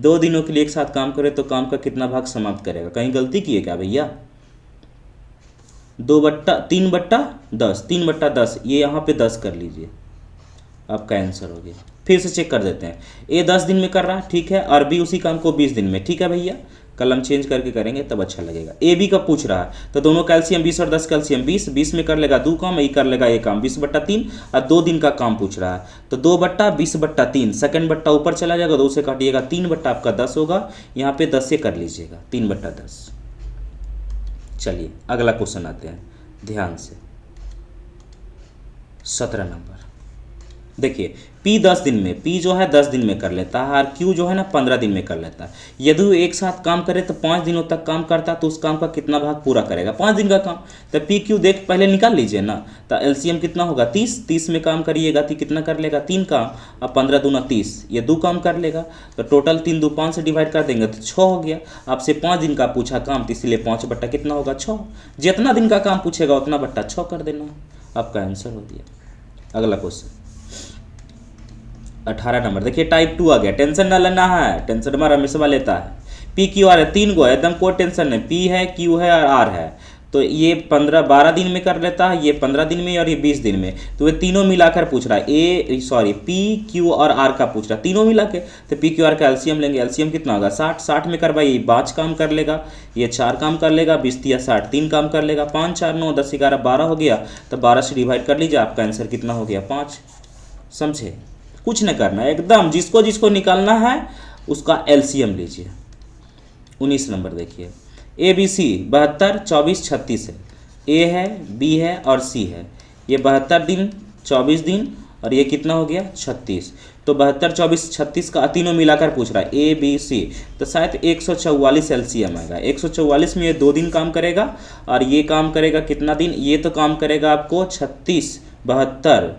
2 दिनों के लिए एक साथ काम करे तो काम का कितना भाग समाप्त करेगा? कहीं गलती किए क्या भैया? 3/10, 3/10, ये यहाँ पे 10 कर लीजिए, आपका आंसर हो गया। फिर से चेक कर देते हैं, ए 10 दिन में कर रहा है, ठीक है, और बी उसी काम को 20 दिन में, ठीक है भैया। कलम चेंज करके करेंगे तब अच्छा लगेगा। ए बी का पूछ रहा है तो दोनों कैल्शियम 20 और 10 कैल्शियम 20, 20 में कर लेगा 2 काम, ये कर लेगा एक काम, 20/3, और 2 दिन का काम पूछ रहा है तो 2/20/3, सेकंड बट्टा ऊपर चला जाएगा, 2 से काटिएगा 3 आपका 10 होगा, यहाँ पे 10 से कर लीजिएगा 3/10। चलिए अगला क्वेश्चन आते हैं ध्यान से, 17 नंबर। देखिए P 10 दिन में, P जो है 10 दिन में कर लेता है और Q जो है ना 15 दिन में कर लेता है। यदि वो एक साथ काम करे तो 5 दिनों तक काम करता तो उस काम का कितना भाग पूरा करेगा? 5 दिन का काम। तो P Q देख पहले निकाल लीजिए ना, तो एलसीएम कितना होगा? 30। 30 में काम करिएगा तो कितना कर लेगा? 3 काम, अब 15 दूना 30, ये 2 काम कर लेगा, तो टोटल 3 2 5 से डिवाइड कर देंगे तो 6 हो गया। आपसे 5 दिन का पूछा काम तो इसलिए 5 बट्टा कितना होगा? 6। जितना दिन का काम पूछेगा उतना बट्टा 6 कर देना, आपका आंसर हो गया। अगला क्वेश्चन 18 नंबर। देखिए टाइप 2 आ गया, टेंशन ना लेना है, टेंशन हमारा हमेशा लेता है। पी क्यू आर है, 3 गो है, एकदम कोई टेंशन नहीं, पी है, क्यू है और आर है। तो ये 12 दिन में कर लेता है, ये 15 दिन में और ये 20 दिन में। तो ये तीनों मिलाकर पूछ रहा है, पी क्यू और आर का पूछ रहा है, तीनों मिला के। तो पी क्यू आर का एलसीएम लेंगे, एलसीएम कितना होगा 60 में कर भाई, 5 काम कर लेगा, ये 4 काम कर लेगा, 20 या 60 3 काम कर लेगा, 5 4 9 10 11 12 हो गया। तो 12 से डिवाइड कर लीजिए, आपका आंसर कितना हो गया 5। समझे, कुछ नहीं करना है, एकदम जिसको जिसको निकालना है उसका एलसीएम लीजिए। 19 नंबर देखिए, ए बी सी 72 24 36 है, ए है, बी है और सी है। ये 72 दिन 24 दिन और ये कितना हो गया 36। तो 72 24 36 का तीनों मिलाकर पूछ रहा है ए बी सी। तो शायद 144 एलसीएम आएगा। 144 में ये 2 दिन काम करेगा और ये काम करेगा कितना दिन, ये तो काम करेगा आपको 36 72,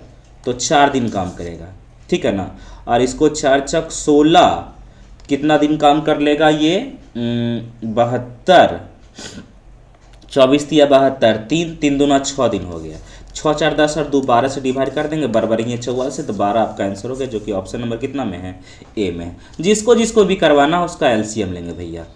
तो 4 दिन काम करेगा, ठीक है ना। और इसको 4 चक 16 कितना दिन काम कर लेगा ये 72, 24 या 72, 3 3 दूना 6 दिन हो गया। 6 4 10 और 2 12 से डिवाइड कर देंगे, बराबर ये 44 से, तो 12 आपका आंसर हो गया, जो कि ऑप्शन नंबर कितना में है, ए में है। जिसको जिसको भी करवाना है उसका एलसीएम लेंगे भैया।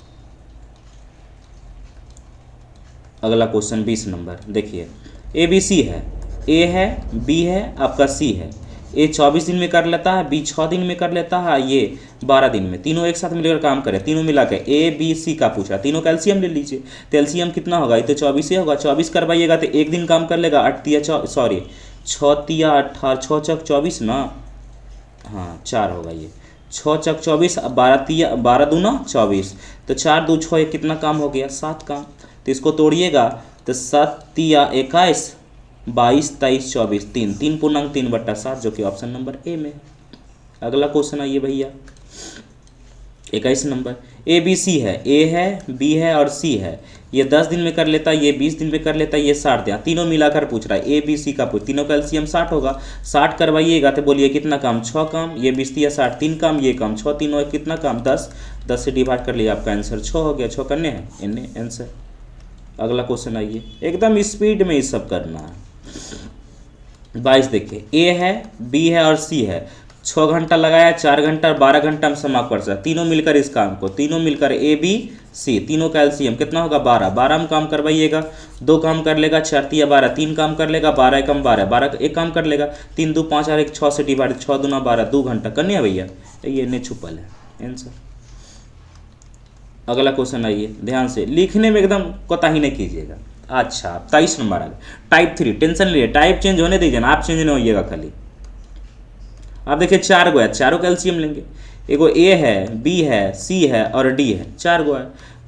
अगला क्वेश्चन 20 नंबर देखिए, ए बी सी है, ए है, बी है, आपका सी है। ए 24 दिन में कर लेता है, बी 6 दिन में कर लेता है, ये 12 दिन में। तीनों एक साथ मिलकर काम करें, तीनों मिला के ए बी सी का पूछा, तीनों का एलसीएम ले लीजिए। तो एलसीएम कितना होगा, ये तो 24 ही होगा, 24 करवाइएगा तो 1 दिन काम कर लेगा, 6 तिया 18 6 चक 24 ना, हाँ 4 होगा ये, 6 चक 24, 12 दूना 24, तो 4 2 6 कितना काम हो गया 7 काम। तो इसको तोड़िएगा तो 7 तिया 21 22 23 24 3 3 पूर्णांक 3/7, जो कि ऑप्शन नंबर ए में। अगला क्वेश्चन आइए भैया 21 नंबर, ए बी सी है, ए है, बी है और सी है। ये 10 दिन में कर लेता है, ये 20 दिन में कर लेता है, ये 60 दिन, तीनों मिलाकर पूछ रहा है ए बी सी का पूछ, तीनों का एलसीएम 60 होगा। 60 करवाइएगा तो बोलिए कितना काम 6 काम, ये 20 या 60 3 काम, ये काम 6 3 कितना काम 10, 10 से डिवाइड कर लिया, आपका आंसर 6 हो गया। 6 करने हैं इन्हें आंसर। अगला क्वेश्चन आइए, एकदम स्पीड में ये सब करना है। 22 देखिए, ए है, बी है और सी है। 6 घंटा लगाया, 4 घंटा और 12 घंटा में समाप्त कर सकता, तीनों मिलकर इस काम को, तीनों मिलकर ए बी सी, तीनों का एलसीएम कितना होगा 12। 12 में काम करवाइएगा, 2 काम कर लेगा, 4 तिया 12, 3 काम कर लेगा, 12 एकम 12, 12 एक काम कर लेगा, 3 2 5 और 1 6 से डिवाइड, 6 दूना 12, 2 घंटा करने है भैया, ये नहीं छुपल है आंसर। अगला क्वेश्चन आइए, ध्यान से लिखने में एकदम कोताही नहीं कीजिएगा। अच्छा 23 नंबर आ गया, टाइप 3, टेंशन लीजिए, टाइप चेंज होने दीजिए ना, आप चेंज नहीं होइएगा खाली। आप देखिए 4 गो है, चारों का एलसीएम लेंगे। एगो ए है, बी है, सी है और डी है, 4 गो है।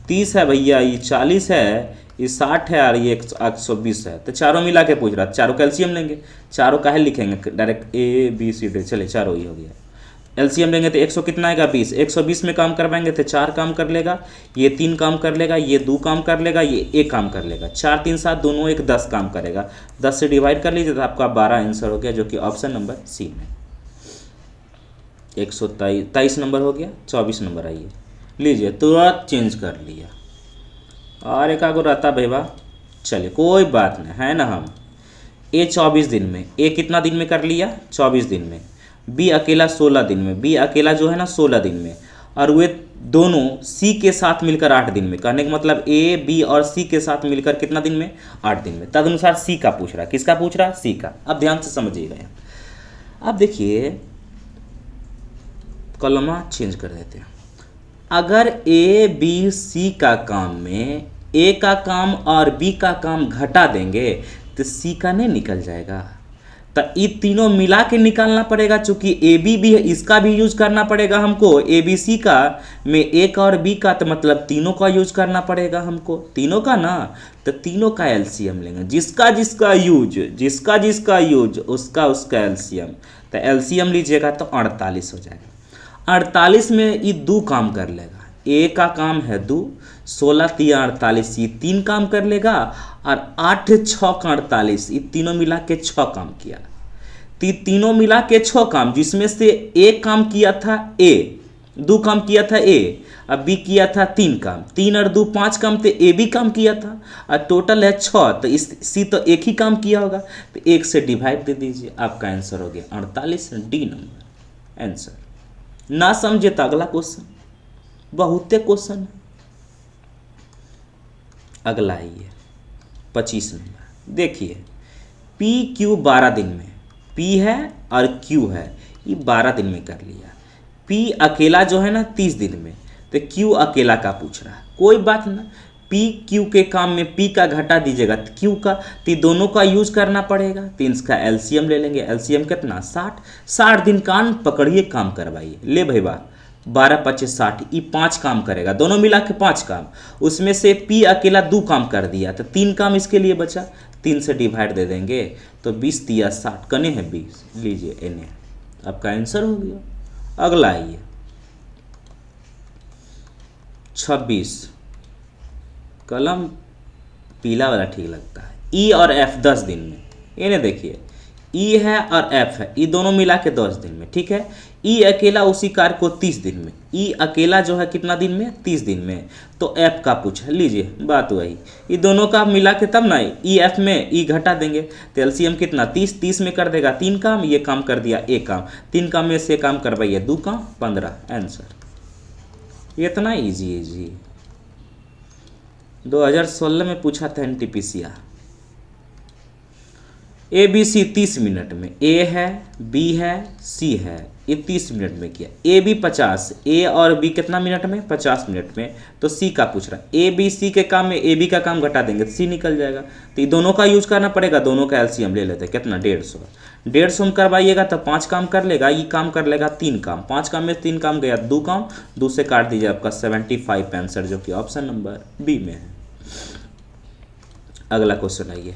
30 है भैया, ये 40 है, ये 60 है और ये 120 है। तो चारों मिला के पूछ रहा है, चारों का एलसीएम लेंगे। चारों का है लिखेंगे direct, A B C D, चले चारों ही हो गया। एलसीएम लेंगे तो 100 कितना आएगा 20, 120 में काम करवाएंगे तो 4 काम कर लेगा, ये 3 काम कर लेगा, ये 2 काम कर लेगा, ये 1 काम कर लेगा, 4 3 7 दोनों 1 10 काम करेगा। 10 से डिवाइड कर लीजिए तो आपका 12 आंसर हो गया, जो कि ऑप्शन नंबर सी में। 123 नंबर हो गया। 24 नंबर आइए, लीजिए तुरंत चेंज कर लिया, और एक आगो रहता भैया, चलिए कोई बात नहीं है ना। हम ए 24 दिन में, ए कितना दिन में कर लिया 24 दिन में, बी अकेला 16 दिन में, बी अकेला जो है ना 16 दिन में, और वे दोनों सी के साथ मिलकर 8 दिन में। कहने का मतलब ए बी और सी के साथ मिलकर कितना दिन में 8 दिन में। तदनुसार सी का पूछ रहा है, किसका पूछ रहा है सी का। अब ध्यान से समझिएगा, अब देखिए कलमा चेंज कर देते हैं। अगर ए बी सी का काम में ए का काम और बी का काम घटा देंगे तो सी का नहीं निकल जाएगा। तो ये तीनों मिला के निकालना पड़ेगा, चूंकि ए बी भी है, इसका भी यूज करना पड़ेगा हमको। ए बी सी का में ए का और बी का, तो मतलब तीनों का यूज करना पड़ेगा हमको, तीनों का ना। तो तीनों का एलसीएम लेंगे, जिसका जिसका यूज उसका उसका एलसीएम। तो एलसीएम लीजिएगा तो 48 हो जाएगा। 48 में ये 2 काम कर लेगा, ए का काम है 2, 16 तिया 48, ये 3 काम कर लेगा, और 8 6 का 48, ये तीनों मिला के 6 काम किया। तीनों मिला के 6 काम, जिसमें से एक काम किया था ए, 2 काम किया था ए, अब बी किया था 3 काम, 3 और 2 5 काम, तो ए भी काम किया था, और टोटल है 6, तो इस सी तो एक ही काम किया होगा, तो 1 से डिवाइड दे दीजिए, आपका आंसर हो गया 48, डी नंबर आंसर। ना समझे तो अगला क्वेश्चन बहुते क्वेश्चन। अगला है ये 25 नंबर, देखिए पी क्यू 12 दिन में, पी है और क्यू है, ये 12 दिन में कर लिया। पी अकेला जो है ना 30 दिन में, तो क्यू अकेला का पूछ रहा है, कोई बात ना, पी क्यू के काम में पी का घटा दीजिएगा तो क्यू का, तो दोनों का यूज करना पड़ेगा, तो इसका एलसीएम ले लेंगे। एलसीएम कितना 60, 60 दिन कान पकड़िए काम करवाइए। ले भाई बा 12 25 60, ये 5 काम करेगा, दोनों मिला के 5 काम। उसमें से पी अकेला 2 काम कर दिया, तो 3 काम इसके लिए बचा, 3 से डिवाइड दे देंगे तो 20 दिया 60, कने हैं 20, लीजिए एने, आपका आंसर हो गया। अगला आइए 26, कलम पीला वाला ठीक लगता है। ई और एफ 10 दिन में, इन्हें देखिए ई है और एफ है, ई दोनों मिला के 10 दिन में, ठीक है। ई अकेला उसी कार्य को 30 दिन में, ई अकेला जो है कितना दिन में 30 दिन में, तो एफ का पूछा, लीजिए बात वही, ये दोनों का मिला के तब ना ई एफ में ई घटा देंगे, तो एलसीएम कितना 30, 30 में कर देगा 3 काम, ये काम कर दिया 1 काम, 3 काम में से काम करवाइए 2 काम, 15 आंसर। इतना ईजी है जी, 2016 में पूछा था NTPC. A B C 30 minute में, ए है बी है सी है, ये 30 मिनट में किया। ए बी 50, ए और बी कितना मिनट में 50 मिनट में, तो सी का पूछ रहा है। ए बी सी के काम में ए बी का काम घटा देंगे तो सी निकल जाएगा, तो ये दोनों का यूज करना पड़ेगा, दोनों का एलसीएम ले लेते हैं, कितना 150, 150 में करवाइएगा तो 5 काम कर लेगा, ये काम कर लेगा 3 काम, 5 काम में 3 काम गया 2 काम, 2 से काट दीजिए आपका 75 आंसर, जो कि ऑप्शन नंबर बी में है। अगला क्वेश्चन आइए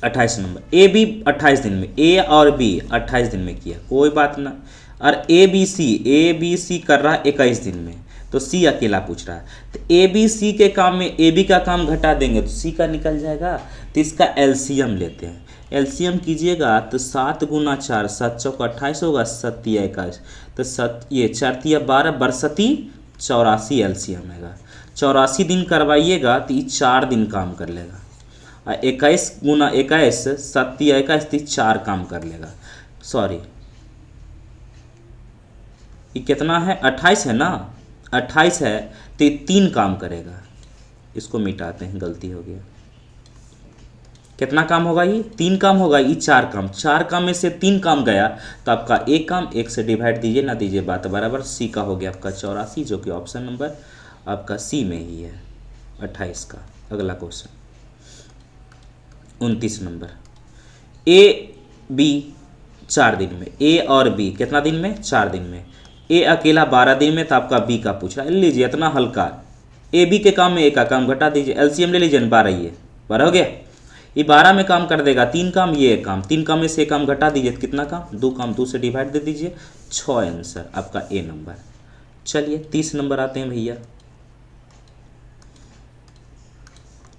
28 नंबर, ए बी 28 दिन में, ए और बी 28 दिन में किया, कोई बात ना, और ए बी सी कर रहा है 21 दिन में, तो सी अकेला पूछ रहा है, तो ए बी सी के काम में ए बी का काम घटा देंगे तो सी का निकल जाएगा, तो इसका एलसीएम लेते हैं। एलसीएम कीजिएगा तो 7 गुना 4, 7 चौक 28 होगा, 7 तिया 21, तो 7 ये 4 तिया 12, 84 एलसीएम आएगा। 84 दिन करवाइएगा तो ये 4 दिन काम कर लेगा, 21 गुना 21, 7 तिया 21, 4 काम कर लेगा, सॉरी ये कितना है 28 है ना, 28 है तो ये 3 काम करेगा, इसको मिटाते हैं, गलती हो गया, कितना काम होगा ये 3 काम होगा, ये 4 काम, 4 काम में से 3 काम गया तो आपका 1 काम, 1 से डिवाइड दीजिए ना दीजिए बात बराबर, सी का हो गया आपका 84, जो कि ऑप्शन नंबर आपका सी में ही है 28 का। अगला क्वेश्चन 29 नंबर, ए बी 4 दिन में, ए और बी कितना दिन में 4 दिन में, ए अकेला 12 दिन में, तो आपका बी का पूछ रहा है, लीजिए इतना हल्का, ए बी के काम में ए का काम घटा दीजिए, एलसीएम ले लीजिए 12, ये 12 हो गया, ये 12 में काम कर देगा 3 काम, ये 1 काम, 3 काम में से 1 काम घटा दीजिए, कितना काम 2 काम, 2 से डिवाइड दे दीजिए, 6 आंसर आपका ए नंबर। चलिए 30 नंबर आते हैं भैया,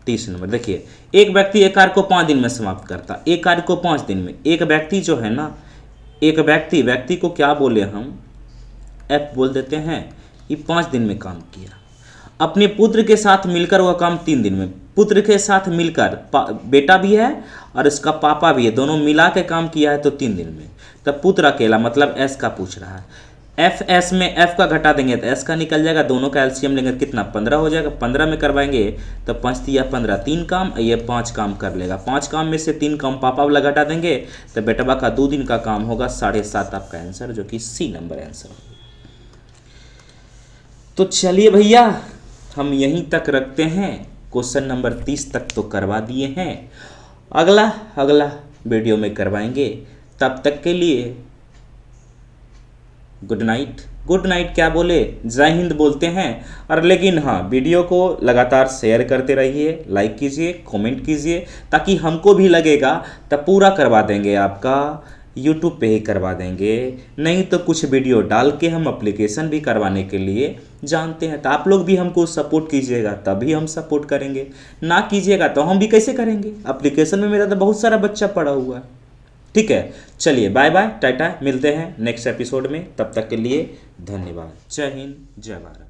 30 नंबर देखिए, एक व्यक्ति एक कार्य को 5 दिन में समाप्त करता, एक कार्य को 5 दिन में, एक व्यक्ति जो है ना, एक व्यक्ति को क्या बोले हम, एफ बोल देते हैं, ये 5 दिन में काम किया। अपने पुत्र के साथ मिलकर वह काम 3 दिन में, पुत्र के साथ मिलकर बेटा भी है और इसका पापा भी है, दोनों मिला के काम किया है तो 3 दिन में, तब पुत्र अकेला मतलब एस का पूछ रहा है, एफ एस में एफ का घटा देंगे तो एस का निकल जाएगा, दोनों का एलसीएम लेंगे कितना 15 हो जाएगा, 15 में करवाएंगे तो 5 तिया 15, 3 काम, ये 5 काम कर लेगा, 5 काम में से 3 काम पापा वाला घटा देंगे तो बेटवा का 2 दिन का काम होगा 7.5 आपका आंसर, जो कि सी नंबर आंसर होगा। तो चलिए भैया हम यहीं तक रखते हैं, क्वेश्चन नंबर 30 तक तो करवा दिए हैं, अगला वीडियो में करवाएंगे, तब तक के लिए गुड नाइट क्या बोले, जय हिंद बोलते हैं। और लेकिन हाँ, वीडियो को लगातार शेयर करते रहिए, लाइक कीजिए, कमेंट कीजिए, ताकि हमको भी लगेगा तब पूरा करवा देंगे, आपका यूट्यूब पे ही करवा देंगे, नहीं तो कुछ वीडियो डाल के हम एप्लीकेशन भी करवाने के लिए जानते हैं, तो आप लोग भी हमको सपोर्ट कीजिएगा तभी हम सपोर्ट करेंगे, ना कीजिएगा तो हम भी कैसे करेंगे, एप्लीकेशन में मेरा तो बहुत सारा बच्चा पड़ा हुआ है। ठीक है, चलिए बाय बाय टाटा, मिलते हैं नेक्स्ट एपिसोड में, तब तक के लिए धन्यवाद, जय हिंद जय भारत।